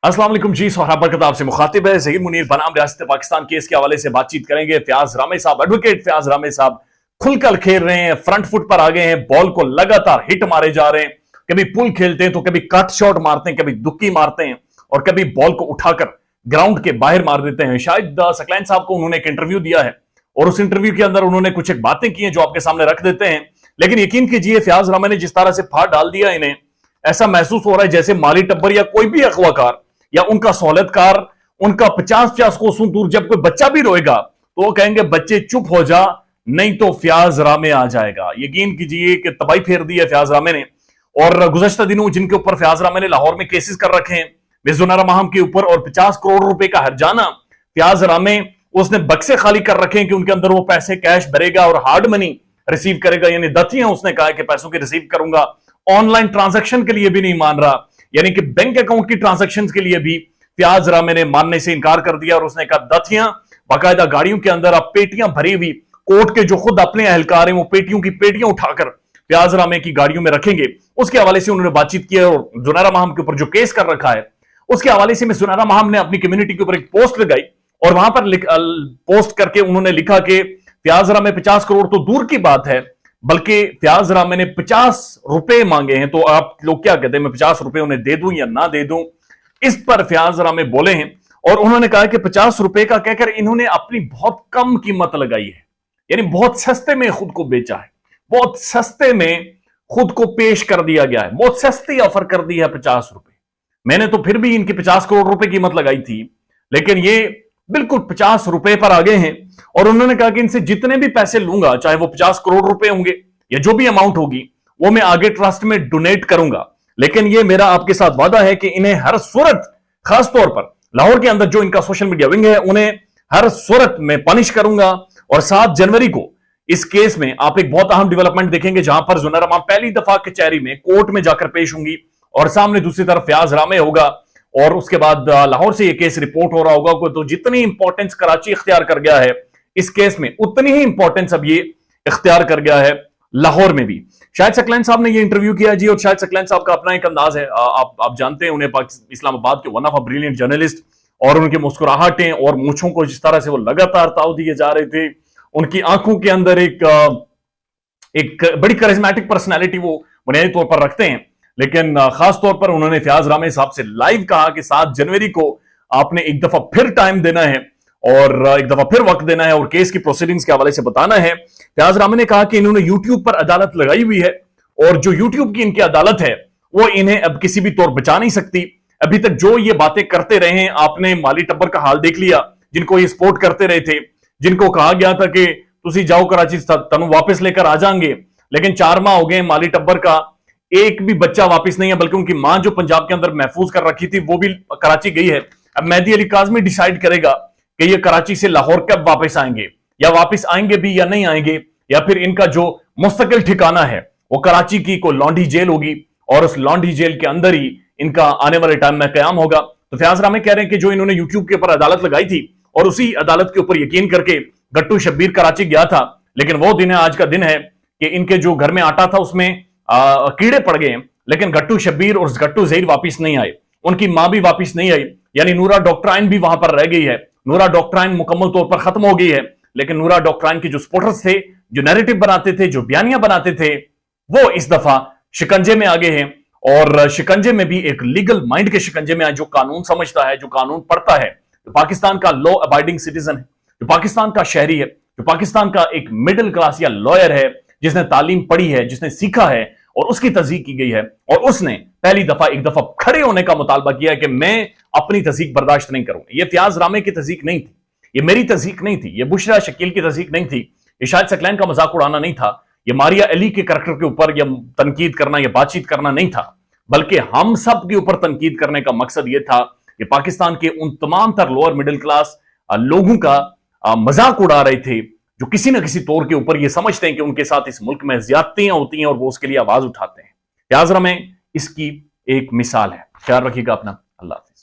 अस्सलाम वालेकुम जी, सोहराब बरकत आपसे मुखातिब है। ज़हीर मुनीर बनाम रियासत पाकिस्तान केस के हवाले से बातचीत करेंगे। फयाज रामे साहब, एडवोकेट फयाज रामे साहब खुलकर खेल रहे हैं, फ्रंट फुट पर आ गए हैं, बॉल को लगातार हिट मारे जा रहे हैं। कभी पुल खेलते हैं तो कभी कट शॉट मारते हैं, कभी दुक्की मारते हैं और कभी बॉल को उठाकर ग्राउंड के बाहर मार देते हैं। शायद सकलैन साहब को उन्होंने एक इंटरव्यू दिया है और उस इंटरव्यू के अंदर उन्होंने कुछ एक बातें की हैं जो आपके सामने रख देते हैं। लेकिन यकीन कीजिए, फयाज रामे ने जिस तरह से फाड़ डाल दिया इन्हें, ऐसा महसूस हो रहा है जैसे माली टब्बर या कोई भी अगवाकार या उनका सहूलतकार, उनका 50-50 कोसों दूर जब कोई बच्चा भी रोएगा तो वो कहेंगे बच्चे चुप हो जा, नहीं तो फयाज रामे आ जाएगा। यकीन कीजिए कि तबाही फेर दी है फयाज रामे ने। और गुज़श्ता दिनों जिनके ऊपर फयाज रामे ने लाहौर में केसेस कर रखे हैं, मिर्जुनारा माहम के ऊपर, और 50 करोड़ रुपए का हर्जाना फयाज रामे उसने बक्से खाली कर रखे हैं कि उनके अंदर वो पैसे कैश भरेगा और हार्ड मनी रिसीव करेगा। यानी दतियां उसने कहा कि पैसों की रिसीव करूंगा। ऑनलाइन ट्रांजैक्शन के लिए भी नहीं मान रहा, यानी कि बैंक अकाउंट की ट्रांजैक्शंस के लिए भी फयाज रामे ने मानने से इनकार कर दिया और उसने कहा दतियां बाकायदा गाड़ियों के अंदर अब पेटियां भरी हुई, कोर्ट के जो खुद अपने अहलकार हैं वो पेटियों की पेटियां उठाकर फयाज रामे की गाड़ियों में रखेंगे। उसके हवाले से उन्होंने बातचीत की है और जुनैरा माहम के ऊपर जो केस कर रखा है उसके हवाले से जुनैरा माहम ने अपनी कम्युनिटी के ऊपर एक पोस्ट लगाई और वहां पर पोस्ट करके उन्होंने लिखा कि फयाज रामे 50 करोड़ तो दूर की बात है, बल्कि फयाज रामे ने 50 रुपए मांगे हैं। तो आप लोग क्या कहते हैं, मैं 50 रुपए उन्हें दे दूं या ना दे दूं? इस पर फयाज रामे बोले हैं और उन्होंने कहा कि 50 रुपए का कहकर इन्होंने अपनी बहुत कम कीमत लगाई है, यानी बहुत सस्ते में खुद को बेचा है, बहुत सस्ते में खुद को पेश कर दिया गया है, बहुत सस्ती ऑफर कर दी है 50 रुपए। मैंने तो फिर भी इनकी 50 करोड़ रुपए कीमत लगाई थी, लेकिन ये बिल्कुल 50 रुपए पर आ गए हैं और उन्होंने कहा कि इनसे जितने भी पैसे लूंगा, चाहे वो 50 करोड़ रुपए होंगे या जो भी अमाउंट होगी, वो मैं आगे ट्रस्ट में डोनेट करूंगा। लेकिन ये मेरा आपके साथ वादा है कि इन्हें हर सूरत, खास तौर पर लाहौर के अंदर जो इनका सोशल मीडिया विंग है, उन्हें हर सूरत में पनिश करूंगा। और 7 जनवरी को इस केस में आप एक बहुत अहम डेवलपमेंट देखेंगे जहां पर जुनैरा माहम पहली दफा कचहरी में कोर्ट में जाकर पेश होंगी और सामने दूसरी तरफ फयाज रामे होगा और उसके बाद लाहौर से यह केस रिपोर्ट हो रहा होगा। तो जितनी इंपॉर्टेंस कराची इख्तियार कर गया है इस केस में, उतनी ही इंपॉर्टेंस अब ये इख्तियार कर गया है लाहौर में भी। शायद सकलैन साहब ने ये इंटरव्यू किया जी, और शायद सकलैन साहब का अपना एक अंदाज है। आप जानते हैं उन्हें, इस्लामाबाद के one of a brilliant journalist, और उनकी मुस्कुराहटें और मूंछों को जिस तरह से वो लगातार ताव दिए जा रहे थे, उनकी आंखों के अंदर एक बड़ी करिश्मेटिक पर्सनैलिटी वो बुनियादी तौर पर रखते हैं। लेकिन खास तौर पर उन्होंने फयाज रामे साहब से लाइव कहा कि 7 जनवरी को आपने एक दफा फिर टाइम देना है और एक दफा फिर वक्त देना है और केस की प्रोसीडिंग्स के हवाले से बताना है। फयाज रामे ने कहा कि इन्होंने यूट्यूब पर अदालत लगाई हुई है और जो यूट्यूब की इनकी अदालत है वो इन्हें अब किसी भी तौर बचा नहीं सकती। अभी तक जो ये बातें करते रहे हैं, आपने माली टब्बर का हाल देख लिया, जिनको ये सपोर्ट करते रहे थे, जिनको कहा गया था कि तुसी जाओ कराची, तनु वापस लेकर आ जाएंगे, लेकिन 4 माह हो गए माली टब्बर का, एक भी बच्चा वापस नहीं है, बल्कि उनकी मां जो पंजाब के अंदर महफूज कर रखी थी वो भी कराची गई है। अब मेहदी अली काज़मी डिसाइड करेगा कि ये कराची से लाहौर कब वापस आएंगे, या वापस आएंगे भी या नहीं आएंगे, या फिर इनका जो मुस्तकिल ठिकाना है वो कराची की कोई लॉन्डी जेल होगी और उस लॉन्डी जेल के अंदर ही इनका आने वाले टाइम में कयाम होगा। तो फयाज रामे कह रहे हैं कि जो इन्होंने यूट्यूब के ऊपर अदालत लगाई थी और उसी अदालत के ऊपर यकीन करके गट्टू शब्बीर कराची गया था, लेकिन वो दिन है, आज का दिन है कि इनके जो घर में आटा था उसमें कीड़े पड़ गए, लेकिन गट्टू शब्बीर और गट्टू ज़हीर वापिस नहीं आए, उनकी मां भी वापिस नहीं आई, यानी नूरा डॉक्ट्राइन भी वहां पर रह गई है। नूरा डॉक्ट्राइन मुकम्मल तौर पर खत्म हो गई है, लेकिन नूरा डॉक्ट्राइन के जो सपोर्टर्स थे, जो नैरेटिव बनाते थे, जो बयानियां बनाते थे, वो इस दफा शिकंजे में आ गए हैं। और शिकंजे में भी एक लीगल माइंड के शिकंजे में, जो कानून समझता है, जो कानून पढ़ता है, जो पाकिस्तान का लॉ अबाइडिंग सिटीजन है, जो पाकिस्तान का शहरी है, जो पाकिस्तान का एक मिडिल क्लास या लॉयर है, जिसने तालीम पढ़ी है, जिसने सीखा है और उसकी तस्दीक की गई है, और उसने पहली दफा एक दफा खड़े होने का मुतालबा किया है कि मैं अपनी तस्दीक बर्दाश्त नहीं करूंगा। ये फयाज रामे की तस्दीक नहीं थी, ये मेरी तस्दीक नहीं थी, ये बुशरा शकील की तस्दीक नहीं थी, ये शायद सकलैन का मजाक उड़ाना नहीं था, ये मारिया अली के करैक्टर के ऊपर या तनकीद करना या बातचीत करना नहीं था, बल्कि हम सब के ऊपर तनकीद करने का मकसद यह था कि पाकिस्तान के उन तमाम तर लोअर मिडिल क्लास लोगों का मजाक उड़ा रहे थे जो किसी न किसी तौर के ऊपर ये समझते हैं कि उनके साथ इस मुल्क में ज्यादतियां होती हैं और वो उसके लिए आवाज उठाते हैं। फयाज रामे इसकी एक मिसाल है। ख्याल रखिएगा अपना। अल्लाह हाफ़िज़।